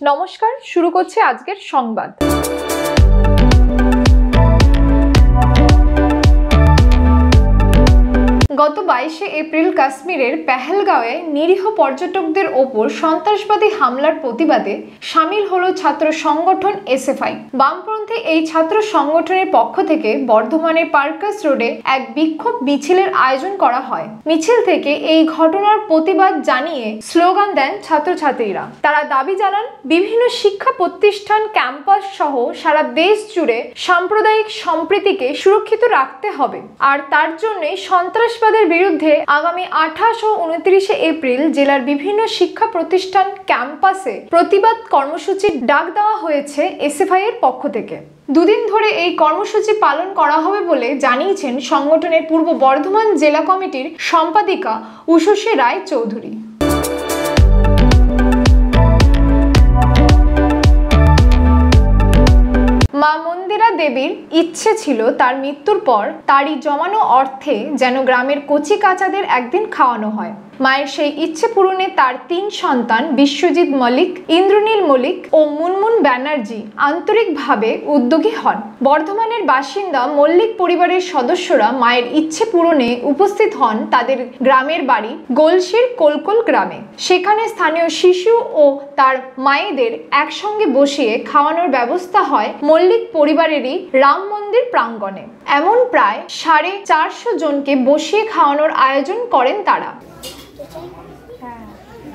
নমস্কার, শুরু করছি আজকের সংবাদ। গত 22শে এপ্রিল কাশ্মীরের পেহেলগাঁওয়ে নিরীহ পর্যটকদের ওপর সন্ত্রাসবাদী হামলার প্রতিবাদে সামিল হলো ছাত্র সংগঠন এসএফআই। বামপন্থী এই ছাত্র সংগঠনের পক্ষ থেকে বর্ধমানের পার্কাস রোডে এক বিক্ষোভ মিছিলের আয়োজন করা হয়। মিছিল থেকে এই ঘটনার প্রতিবাদ জানিয়ে স্লোগান দেন ছাত্রছাত্রীরা। তারা দাবি জানান বিভিন্ন শিক্ষা প্রতিষ্ঠান, ক্যাম্পাস সহ সারা দেশ জুড়ে সাম্প্রদায়িক সম্প্রীতিকে সুরক্ষিত রাখতে হবে, আর তার জন্যই সন্ত্রাসবাদের বিরুদ্ধে আগামী 28 ও 29শে এপ্রিল জেলার বিভিন্ন শিক্ষা প্রতিষ্ঠান, ক্যাম্পাসে প্রতিবাদ কর্মসূচির ডাক দেওয়া হয়েছে এসএফআই এর পক্ষ থেকে। দুদিন ধরে এই কর্মসূচি পালন করা হবে বলে জানিয়েছেন সংগঠনের পূর্ব বর্ধমান জেলা কমিটির সম্পাদিকা উষসী রায় চৌধুরী। মা মন্দিরা দেবীর ইচ্ছে ছিল তার মৃত্যুর পর তারই জমানো অর্থে যেন গ্রামের কচি কাচাদের একদিন খাওয়ানো হয়। মায়ের সেই ইচ্ছে পূরণে তার 3 সন্তান বিশ্বজিৎ মল্লিক, ইন্দ্রনীল মল্লিক ও মুনমুন ব্যানার্জি আন্তরিকভাবে উদ্যোগী হন। বর্ধমানের বাসিন্দা মল্লিক পরিবারের সদস্যরা মায়ের ইচ্ছে পূরণে উপস্থিত হন তাদের গ্রামের বাড়ি গোলশির কোলকোল গ্রামে। সেখানে স্থানীয় শিশু ও তার মায়েদের একসঙ্গে বসিয়ে খাওয়ানোর ব্যবস্থা হয় মল্লিক পরিবারেরই রাম মন্দির প্রাঙ্গণে। এমন প্রায় 450 জনকে বসিয়ে খাওয়ানোর আয়োজন করেন তারা।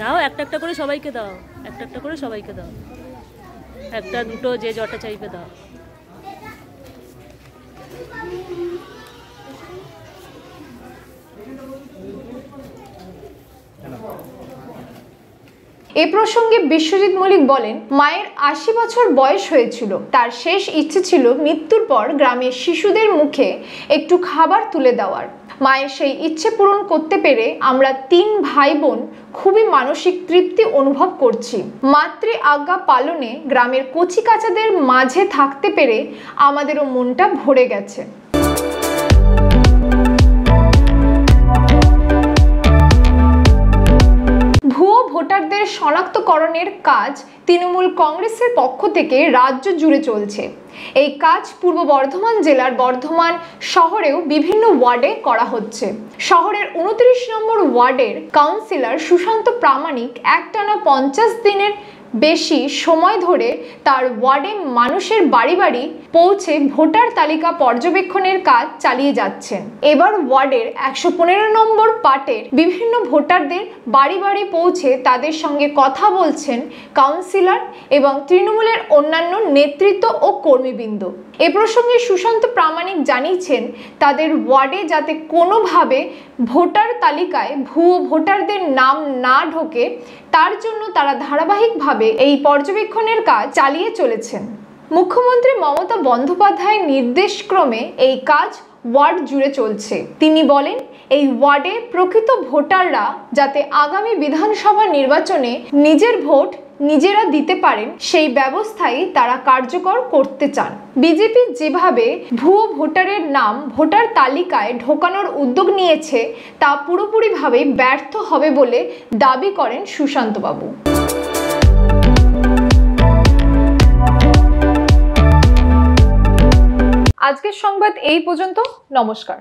দাও, একটা একটা করে সবাইকে দাও, একটা একটা করে সবাইকে দাও, একটা দুটো যে জটা চাইবে দাও। এ প্রসঙ্গে বিশ্বজিৎ মল্লিক বলেন, মায়ের 80 বছর বয়স হয়েছিল। তার শেষ ইচ্ছে ছিল মৃত্যুর পর গ্রামের শিশুদের মুখে একটু খাবার তুলে দেওয়ার। মায়ের সেই ইচ্ছে পূরণ করতে পেরে আমরা 3 ভাই বোন খুবই মানসিক তৃপ্তি অনুভব করছি। মাতৃ আজ্ঞা পালনে গ্রামের কচি কাচাদের মাঝে থাকতে পেরে আমাদেরও মনটা ভরে গেছে। ভুয়ো ভোটারদের শনাক্তকরণের কাজ তৃণমূল কংগ্রেসের পক্ষ থেকে রাজ্য জুড়ে চলছে। এই কাজ পূর্ব বর্ধমান জেলার বর্ধমান শহরেও বিভিন্ন ওয়ার্ডে করা হচ্ছে। শহরের 29 নম্বর ওয়ার্ডের কাউন্সিলর সুশান্ত প্রামাণিক একটানা 50 দিনের বেশি সময় ধরে তার ওয়ার্ডে মানুষের বাড়ি বাড়ি পৌঁছে ভোটার তালিকা পর্যবেক্ষণের কাজ চালিয়ে যাচ্ছেন। এবার ওয়ার্ডের 115 নম্বর পার্টের বিভিন্ন ভোটারদের বাড়ি বাড়ি পৌঁছে তাদের সঙ্গে কথা বলছেন কাউন্সিলর এবং তৃণমূলের অন্যান্য নেতৃত্ব ও কর্মীবৃন্দ। এ প্রসঙ্গে সুশান্ত প্রামাণিক জানিয়েছেন, তাদের ওয়ার্ডে যাতে কোনোভাবে ভোটার তালিকায় ভুয়ো ভোটারদের নাম না ঢোকে তার জন্য তারা ধারাবাহিকভাবে এই পর্যবেক্ষণের কাজ চালিয়ে চলেছেন। মুখ্যমন্ত্রী মমতা বন্দ্যোপাধ্যায়ের নির্দেশক্রমে এই কাজ ওয়ার্ড জুড়ে চলছে। তিনি বলেন, এই ওয়ার্ডে প্রকৃত ভোটাররা যাতে আগামী বিধানসভা নির্বাচনে নিজের ভোট নিজেরা দিতে পারেন সেই ব্যবস্থাই তারা কার্যকর করতে চান। বিজেপি যেভাবে ভুয়ো ভোটারের নাম ভোটার তালিকায় ঢোকানোর উদ্যোগ নিয়েছে তা পুরোপুরিভাবে ব্যর্থ হবে বলে দাবি করেন সুশান্তবাবু। আজকের সংবাদ এই পর্যন্ত। নমস্কার।